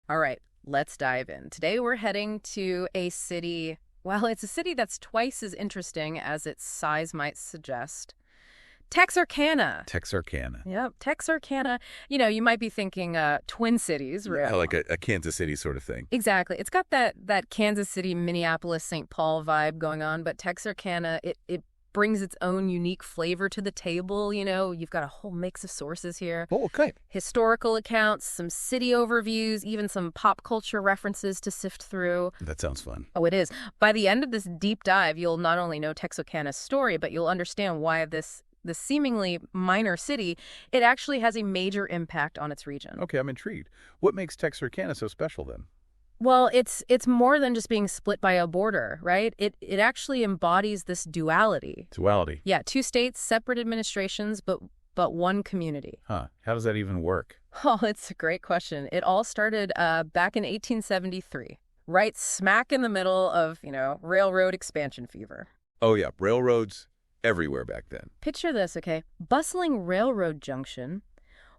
All right, let's dive in. Today we're heading to a city, well, it's a city that's twice as interesting as its size might suggest. Texarkana. Texarkana. Yep, Texarkana. You might be thinking Twin Cities, right? Yeah, like a Kansas City sort of thing. Exactly. It's got that Kansas City, Minneapolis, St. Paul vibe going on, but Texarkana, it brings its own unique flavor to the table. You've got a whole mix of sources here. Oh, okay. Historical accounts, some city overviews, even some pop culture references to sift through. That sounds fun. Oh, it is. By the end of this deep dive, you'll not only know Texarkana's story, but you'll understand why this seemingly minor city, it actually has a major impact on its region. Okay, I'm intrigued. What makes Texarkana so special then? Well, it's more than just being split by a border, right? It actually embodies this duality. Duality? Yeah, two states, separate administrations, but one community. Huh. How does that even work? Oh, it's a great question. It all started back in 1873, right smack in the middle of, railroad expansion fever. Oh, yeah. Railroads everywhere back then. Picture this, okay? Bustling railroad junction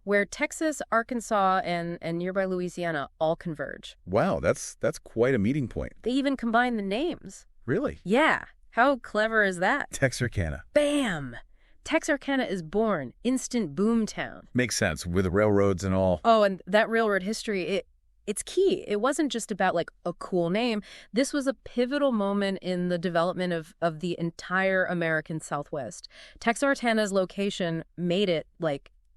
where Texas, Arkansas, and nearby Louisiana all converge. Wow, that's quite a meeting point. They even combine the names. Really? Yeah. How clever is that? Texarkana. Bam! Texarkana is born. Instant boom town. Makes sense, with railroads and all. Oh, and that railroad history, it's key. It wasn't just about, a cool name. This was a pivotal moment in the development of the entire American Southwest. Texarkana's location made it,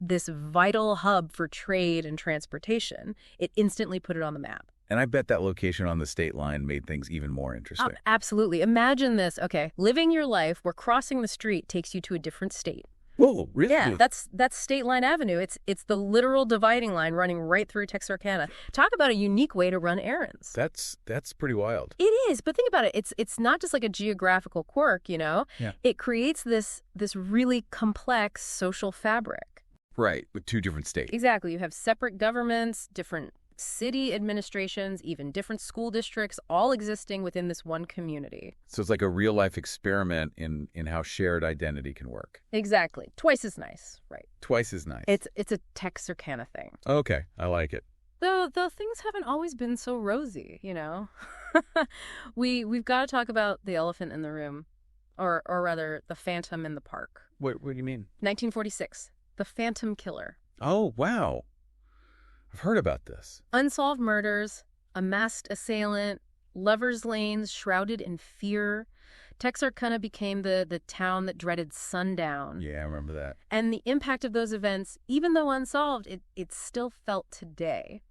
this vital hub for trade and transportation. It instantly put it on the map. And I bet that location on the state line made things even more interesting. Absolutely. Imagine this. Okay, living your life where crossing the street takes you to a different state. Whoa, really? Yeah, that's State Line Avenue. It's the literal dividing line running right through Texarkana. Talk about a unique way to run errands. That's pretty wild. It is, but think about it. It's not just like a geographical quirk, Yeah. It creates this really complex social fabric. Right, with two different states. Exactly. You have separate governments, different city administrations, even different school districts, all existing within this one community. So it's like a real-life experiment in how shared identity can work. Exactly. Twice as nice, right? Twice as nice. It's a Texarkana thing. Okay, I like it. Though things haven't always been so rosy, We've got to talk about the elephant in the room, or rather, the phantom in the park. What do you mean? 1946. The Phantom Killer. Oh, wow. I've heard about this. Unsolved murders, a masked assailant, lovers' lanes shrouded in fear. Texarkana became the town that dreaded sundown. Yeah, I remember that. And the impact of those events, even though unsolved, it's still felt today.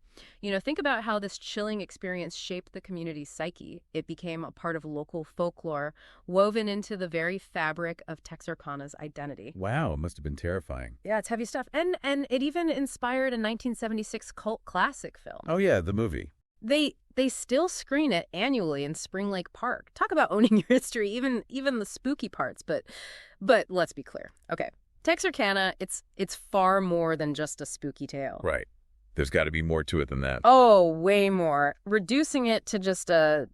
Think about how this chilling experience shaped the community's psyche. It became a part of local folklore, woven into the very fabric of Texarkana's identity. Wow, it must have been terrifying. Yeah, it's heavy stuff. And it even inspired a 1976 cult classic film. Oh, yeah, the movie. They still screen it annually in Spring Lake Park. Talk about owning your history, even the spooky parts. But let's be clear. Okay, Texarkana, it's far more than just a spooky tale. Right. There's got to be more to it than that. Oh, way more. Reducing it to just a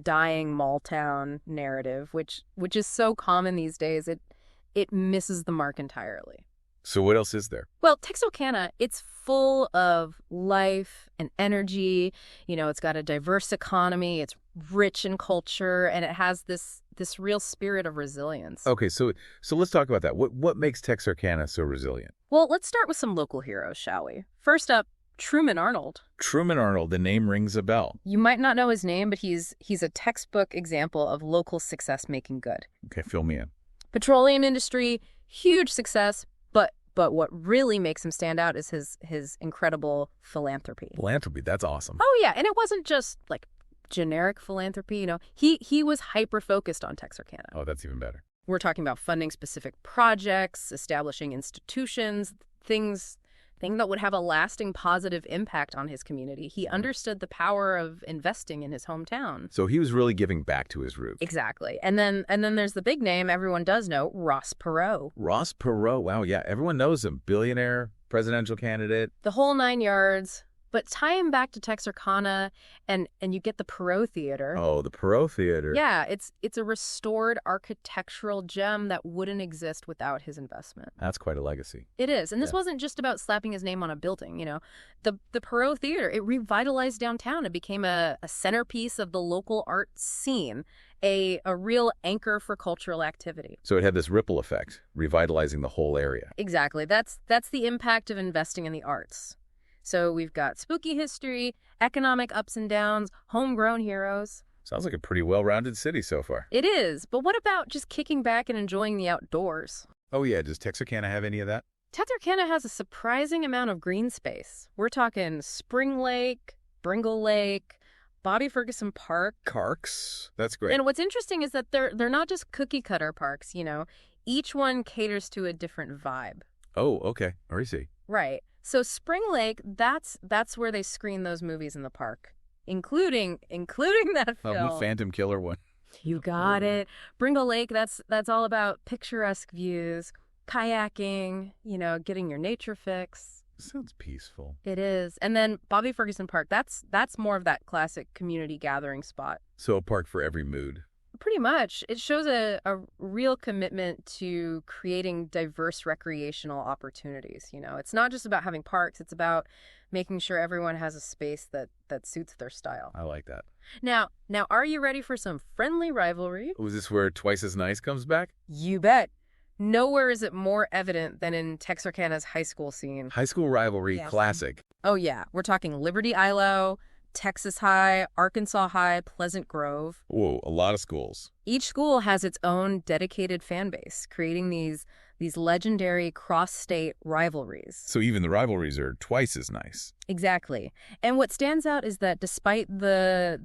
dying mall town narrative, which is so common these days, it misses the mark entirely. So what else is there? Well, Texarkana, it's full of life and energy. It's got a diverse economy. It's rich in culture, and it has this real spirit of resilience. Okay, so let's talk about that. What makes Texarkana so resilient? Well, let's start with some local heroes, shall we? First up, Truman Arnold. Truman Arnold, the name rings a bell. You might not know his name, but he's a textbook example of local success making good. Okay, fill me in. Petroleum industry, huge success, but what really makes him stand out is his incredible philanthropy. Philanthropy, that's awesome. Oh, yeah, and it wasn't just generic philanthropy, He was hyper-focused on Texarkana. Oh, that's even better. We're talking about funding specific projects, establishing institutions, things that would have a lasting positive impact on his community. He understood the power of investing in his hometown. So he was really giving back to his roots. Exactly. And then there's the big name everyone does know, Ross Perot. Ross Perot, wow, yeah, everyone knows him. Billionaire, presidential candidate. The whole 9 yards. But tie him back to Texarkana, and you get the Perot Theater. Oh, the Perot Theater. Yeah, it's a restored architectural gem that wouldn't exist without his investment. That's quite a legacy. It is. And this wasn't just about slapping his name on a building, you know. The Perot Theater, it revitalized downtown. It became a centerpiece of the local art scene, a real anchor for cultural activity. So it had this ripple effect, revitalizing the whole area. Exactly. That's the impact of investing in the arts. So we've got spooky history, economic ups and downs, homegrown heroes. Sounds like a pretty well-rounded city so far. It is. But what about just kicking back and enjoying the outdoors? Oh yeah, does Texarkana have any of that? Texarkana has a surprising amount of green space. We're talking Spring Lake, Bringle Lake, Bobby Ferguson Park. Parks? That's great. And what's interesting is that they're not just cookie-cutter parks, you know. Each one caters to a different vibe. Oh, okay. I see. Right. So Spring Lake, that's where they screen those movies in the park, including that film. Oh, the Phantom Killer one. You got it. Bringle Lake, that's all about picturesque views, kayaking, you know, getting your nature fix. Sounds peaceful. It is. And then Bobby Ferguson Park, that's more of that classic community gathering spot. So a park for every mood. Pretty much. It shows a real commitment to creating diverse recreational opportunities. You know, it's not just about having parks. It's about making sure everyone has a space that suits their style. I like that. Now, are you ready for some friendly rivalry? Was this where Twice as Nice comes back? You bet. Nowhere is it more evident than in Texarkana's high school scene. High school rivalry, Yes. classic. Oh, yeah. We're talking Liberty ILO, Texas High, Arkansas High, Pleasant Grove. Whoa, a lot of schools. Each school has its own dedicated fan base, creating these legendary cross-state rivalries. So even the rivalries are twice as nice. Exactly. And what stands out is that despite the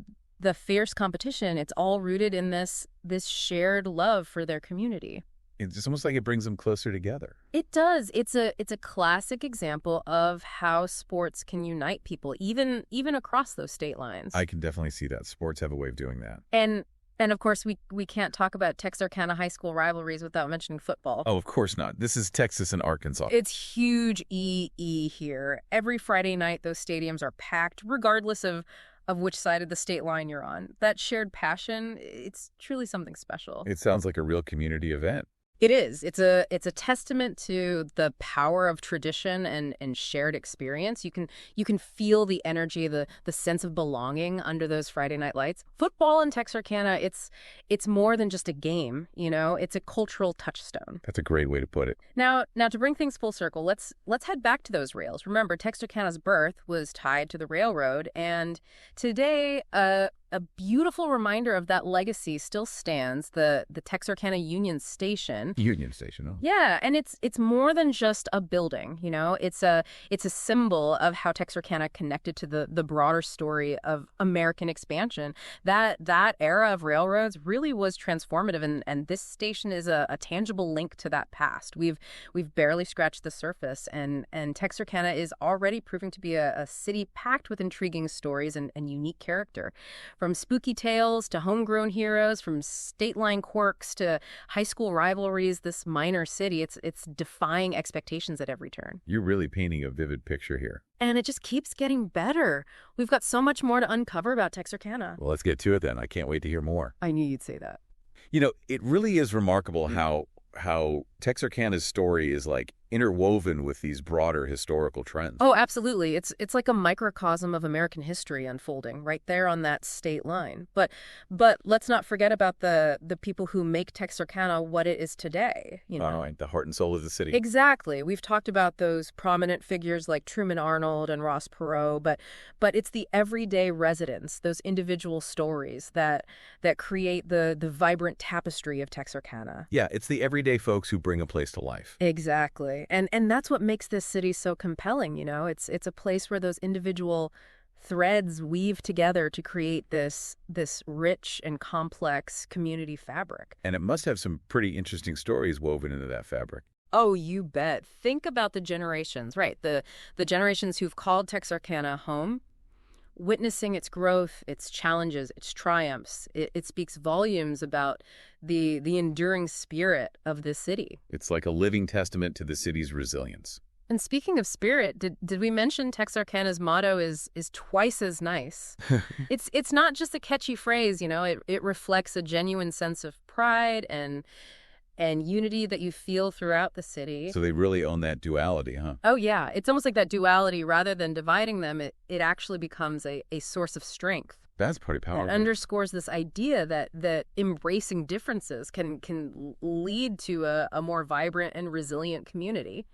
fierce competition, it's all rooted in this shared love for their community. It's almost like it brings them closer together. It does. It's a classic example of how sports can unite people, even across those state lines. I can definitely see that. Sports have a way of doing that. And of course, we can't talk about Texarkana high school rivalries without mentioning football. Oh, of course not. This is Texas and Arkansas. It's huge EE here. Every Friday night, those stadiums are packed, regardless of which side of the state line you're on. That shared passion, it's truly something special. It sounds like a real community event. It is. It's a testament to the power of tradition and shared experience. You can feel the energy, the sense of belonging under those Friday night lights. Football in Texarkana, it's more than just a game, you know. It's a cultural touchstone. That's a great way to put it. Now to bring things full circle, let's head back to those rails. Remember, Texarkana's birth was tied to the railroad, and today a beautiful reminder of that legacy still stands, the Texarkana Union Station. Union Station, oh. Yeah, and it's more than just a building, you know. It's a symbol of how Texarkana connected to the broader story of American expansion. That era of railroads really was transformative, and this station is a tangible link to that past. We've barely scratched the surface, and Texarkana is already proving to be a city packed with intriguing stories and unique character. From spooky tales to homegrown heroes, from state line quirks to high school rivalries, this minor city, it's defying expectations at every turn. You're really painting a vivid picture here. And it just keeps getting better. We've got so much more to uncover about Texarkana. Well, let's get to it then. I can't wait to hear more. I knew you'd say that. You know, it really is remarkable how Texarkana's story is like interwoven with these broader historical trends. Oh, absolutely. It's like a microcosm of American history unfolding right there on that state line. But let's not forget about the people who make Texarkana what it is today. You know? Right, the heart and soul of the city. Exactly. We've talked about those prominent figures like Truman Arnold and Ross Perot, but it's the everyday residents, those individual stories that create the vibrant tapestry of Texarkana. Yeah, it's the everyday folks who bring a place to life. Exactly. And that's what makes this city so compelling, you know. It's a place where those individual threads weave together to create this rich and complex community fabric. And it must have some pretty interesting stories woven into that fabric. Oh, you bet. Think about the generations, right? The generations who've called Texarkana home. Witnessing its growth, its challenges, its triumphs, it speaks volumes about the enduring spirit of this city. It's like a living testament to the city's resilience. And speaking of spirit, did we mention Texarkana's motto is twice as nice? It's not just a catchy phrase, you know. It reflects a genuine sense of pride and unity that you feel throughout the city. So they really own that duality, huh? Oh, yeah. It's almost like that duality. Rather than dividing them, it actually becomes a source of strength. That's pretty powerful. It underscores this idea that embracing differences can lead to a more vibrant and resilient community.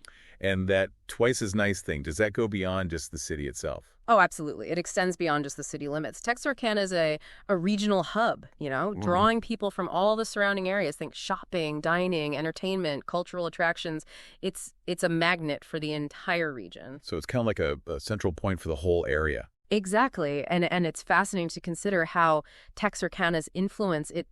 And that twice as nice thing, does that go beyond just the city itself? Oh, absolutely. It extends beyond just the city limits. Texarkana is a regional hub, you know, drawing people from all the surrounding areas. Think shopping, dining, entertainment, cultural attractions. It's a magnet for the entire region. So it's kind of like a central point for the whole area. Exactly. And it's fascinating to consider how Texarkana's influence, it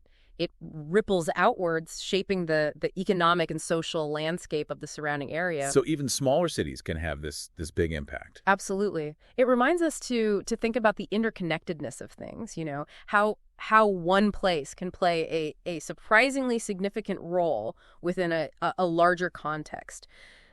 ripples outwards, shaping the economic and social landscape of the surrounding area. So even smaller cities can have this big impact. Absolutely. It reminds us to think about the interconnectedness of things, you know, how one place can play a surprisingly significant role within a larger context.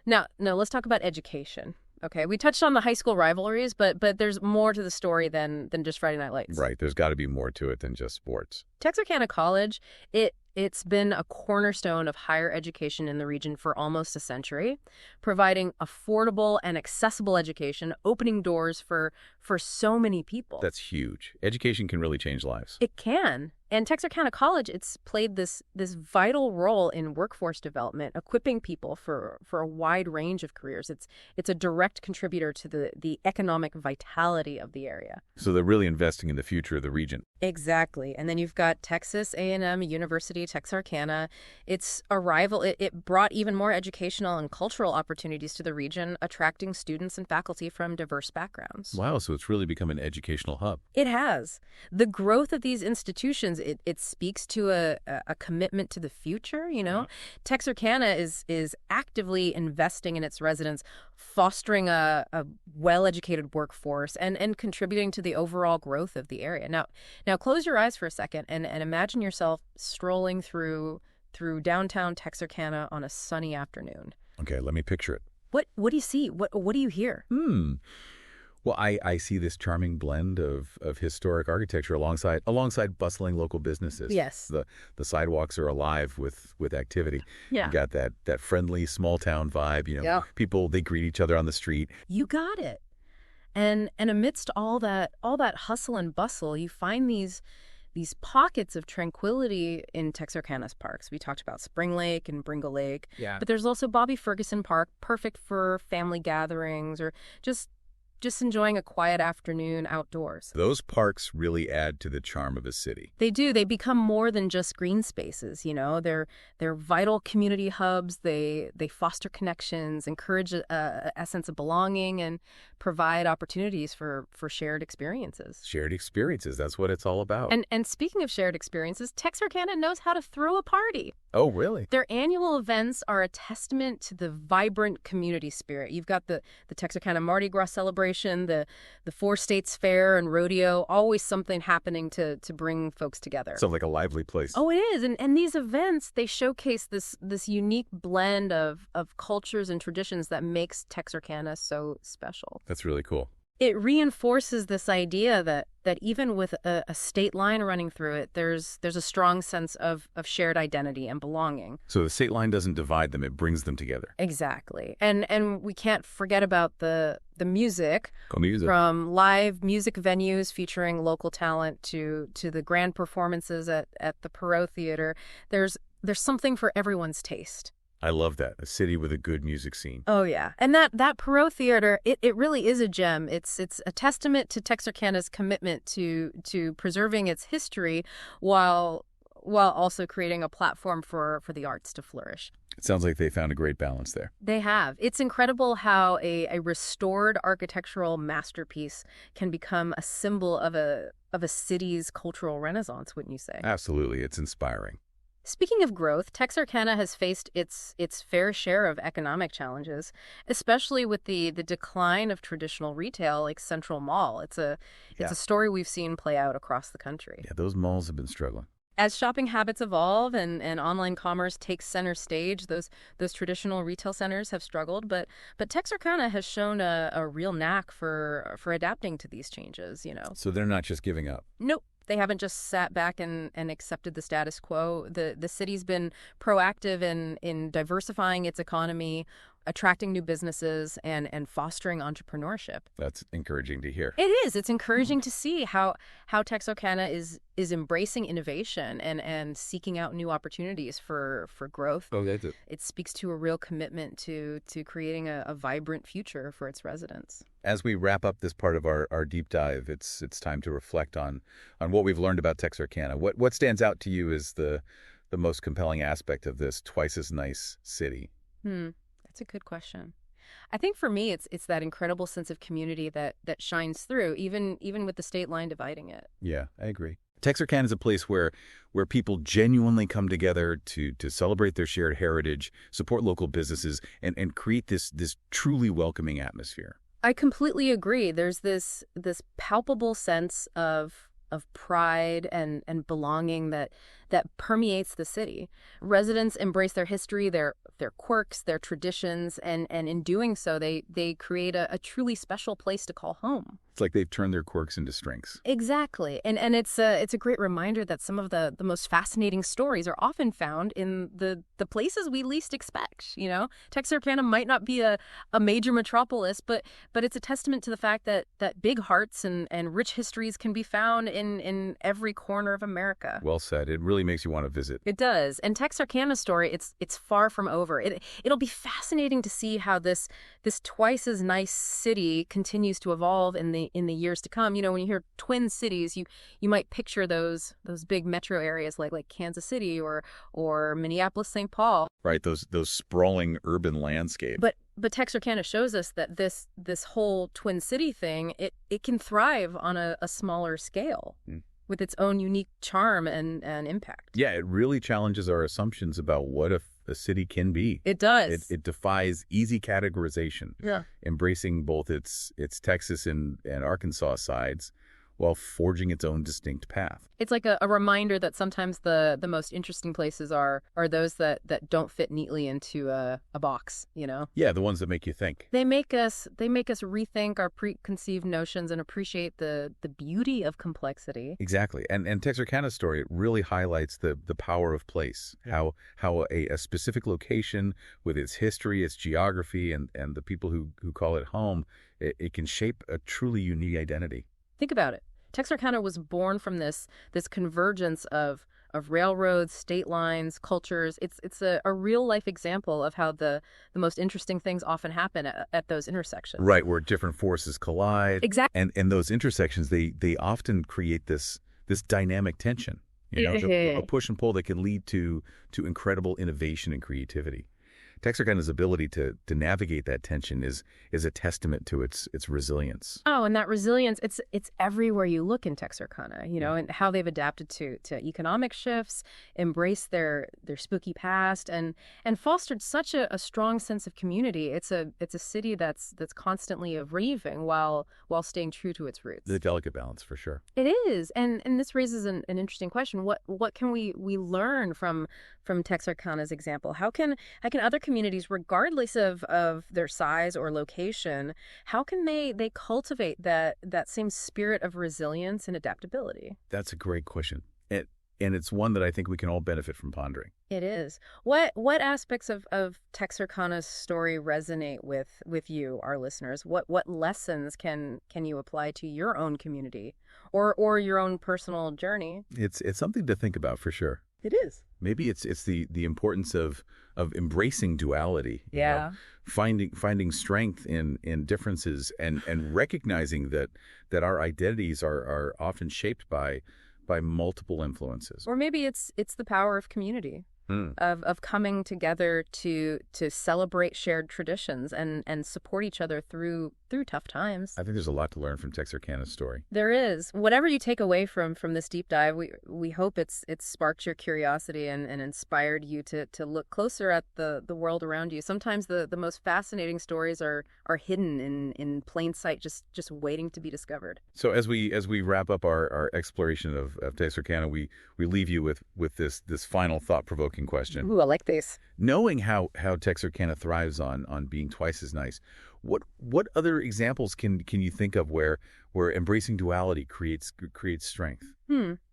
Now let's talk about education. Okay, we touched on the high school rivalries, but there's more to the story than just Friday Night Lights. Right, there's got to be more to it than just sports. Texarkana College, it's been a cornerstone of higher education in the region for almost a century, providing affordable and accessible education, opening doors for so many people. That's huge. Education can really change lives. It can. And Texarkana College, it's played this vital role in workforce development, equipping people for a wide range of careers. It's a direct contributor to the economic vitality of the area. So they're really investing in the future of the region. Exactly. And then you've got Texas A&M University, Texarkana. Its arrival, it brought even more educational and cultural opportunities to the region, attracting students and faculty from diverse backgrounds. Wow, so it's really become an educational hub. It has. The growth of these institutions, it speaks to a commitment to the future, you know. Texarkana is actively investing in its residents, fostering a well-educated workforce and contributing to the overall growth of the area. Now close your eyes for a second and imagine yourself strolling through downtown Texarkana on a sunny afternoon. Okay, let me picture it. What do you see? What do you hear? Well, I see this charming blend of historic architecture alongside bustling local businesses. Yes. The sidewalks are alive with activity. Yeah. You got that friendly small town vibe, you know. Yeah. People, they greet each other on the street. You got it. And amidst all that hustle and bustle, you find these pockets of tranquility in Texarkana's parks. We talked about Spring Lake and Bringle Lake. Yeah. But there's also Bobby Ferguson Park, perfect for family gatherings or just enjoying a quiet afternoon outdoors. Those parks really add to the charm of a city. They do. They become more than just green spaces, you know. They're vital community hubs. They foster connections, encourage a sense of belonging, and provide opportunities for shared experiences. Shared experiences, that's what it's all about. And speaking of shared experiences, Texarkana knows how to throw a party. Oh, really? Their annual events are a testament to the vibrant community spirit. You've got the Texarkana Mardi Gras celebration, the Four States Fair and rodeo, always something happening to bring folks together. Sounds like a lively place. Oh, it is. And these events, they showcase this unique blend of cultures and traditions that makes Texarkana so special. That's really cool. It reinforces this idea that even with a state line running through it, there's a strong sense of shared identity and belonging. So the state line doesn't divide them, it brings them together. Exactly. And we can't forget about the music. Music. From live music venues featuring local talent to the grand performances at the Perot Theater. There's something for everyone's taste. I love that. A city with a good music scene. Oh, yeah. And that Perot Theater, it really is a gem. It's a testament to Texarkana's commitment to preserving its history while also creating a platform for the arts to flourish. It sounds like they found a great balance there. They have. It's incredible how a restored architectural masterpiece can become a symbol of a city's cultural renaissance, wouldn't you say? Absolutely. It's inspiring. Speaking of growth, Texarkana has faced its fair share of economic challenges, especially with the decline of traditional retail like Central Mall. It's a story we've seen play out across the country. Yeah, those malls have been struggling. As shopping habits evolve and online commerce takes center stage, those traditional retail centers have struggled, but Texarkana has shown a real knack for adapting to these changes, you know. So they're not just giving up. Nope. They haven't just sat back and accepted the status quo. The city's been proactive in diversifying its economy, attracting new businesses, and fostering entrepreneurship. That's encouraging to hear. It is. It's encouraging to see how Texarkana is embracing innovation and seeking out new opportunities for growth. Oh, that's it. It speaks to a real commitment to creating a vibrant future for its residents. As we wrap up this part of our deep dive, it's time to reflect on what we've learned about Texarkana. What stands out to you as the most compelling aspect of this twice as nice city? That's a good question. I think for me, it's that incredible sense of community that shines through, even with the state line dividing it. Yeah, I agree. Texarkana is a place where people genuinely come together to celebrate their shared heritage, support local businesses, and create this truly welcoming atmosphere. I completely agree. There's this palpable sense of pride and belonging that permeates the city. Residents embrace their history, their quirks, their traditions, and in doing so, they create a truly special place to call home. It's like they've turned their quirks into strengths. Exactly. And it's a great reminder that some of the most fascinating stories are often found in the places we least expect, you know? Texarkana might not be a major metropolis, but it's a testament to the fact that big hearts and rich histories can be found in every corner of America. Well said. It really makes you want to visit. It does. And Texarkana's story, it's far from over. It'll be fascinating to see how this twice as nice city continues to evolve in the years to come. You know, when you hear Twin Cities, you might picture those big metro areas like Kansas City or Minneapolis, St. Paul. Right, those sprawling urban landscapes. But Texarkana shows us that this whole Twin City thing, it can thrive on a smaller scale. With its own unique charm and impact. Yeah, it really challenges our assumptions about what a city can be. It does. It defies easy categorization. Yeah. Embracing both its Texas and Arkansas sides while forging its own distinct path. It's like a reminder that sometimes the most interesting places are those that don't fit neatly into a box, you know? Yeah, the ones that make you think. They make us rethink our preconceived notions and appreciate the beauty of complexity. Exactly. And Texarkana's story, it really highlights the power of place, how a specific location with its history, its geography, and the people who call it home, it can shape a truly unique identity. Think about it. Texarkana was born from this convergence of railroads, state lines, cultures. It's a real-life example of how the most interesting things often happen at those intersections. Right, where different forces collide. Exactly. And those intersections, they often create this dynamic tension, you know, a push and pull that can lead to incredible innovation and creativity. Texarkana's ability to navigate that tension is a testament to its resilience. Oh, and that resilience, it's everywhere you look in Texarkana, you know, and how they've adapted to economic shifts, embraced their spooky past, and fostered such a strong sense of community. It's a city that's constantly evolving while staying true to its roots. The delicate balance, for sure. It is, and this raises an interesting question. What can we learn from Texarkana's example? How can other communities, regardless of their size or location, how can they cultivate that same spirit of resilience and adaptability? That's a great question. And it's one that I think we can all benefit from pondering. It is. What aspects of Texarkana's story resonate with you, our listeners? What lessons can you apply to your own community or your own personal journey? It's something to think about, for sure. It is. Maybe it's the importance of embracing duality. Yeah. You know, finding strength in differences and recognizing that our identities are often shaped by multiple influences. Or maybe it's the power of community. Of coming together to celebrate shared traditions and support each other through through tough times. I think there's a lot to learn from Texarkana's story. There is. Whatever you take away from this deep dive, we hope it's sparked your curiosity and inspired you to look closer at the world around you. Sometimes the most fascinating stories are hidden in plain sight, just waiting to be discovered. So as we wrap up our exploration of Texarkana, we leave you with this final thought-provoking question. Ooh, I like this. Knowing how Texarkana thrives on being twice as nice, what other examples can you think of where embracing duality creates strength?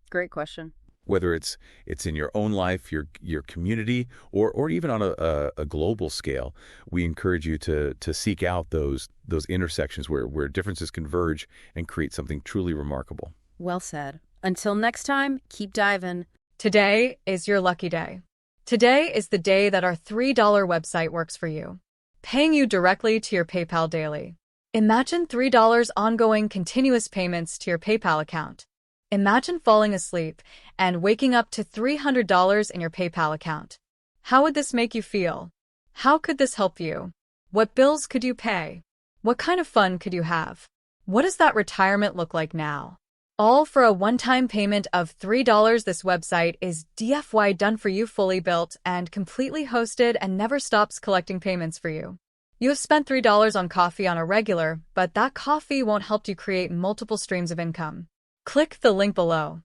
Great question. Whether it's in your own life, your community, or even on a global scale, we encourage you to seek out those intersections where differences converge and create something truly remarkable. Well said. Until next time, keep diving. Today is your lucky day. Today is the day that our $3 website works for you, paying you directly to your PayPal daily. Imagine $3 ongoing continuous payments to your PayPal account. Imagine falling asleep and waking up to $300 in your PayPal account. How would this make you feel? How could this help you? What bills could you pay? What kind of fun could you have? What does that retirement look like now? All for a one-time payment of $3. This website is DFY done for you, fully built and completely hosted, and never stops collecting payments for you. You have spent $3 on coffee on a regular, but that coffee won't help you create multiple streams of income. Click the link below.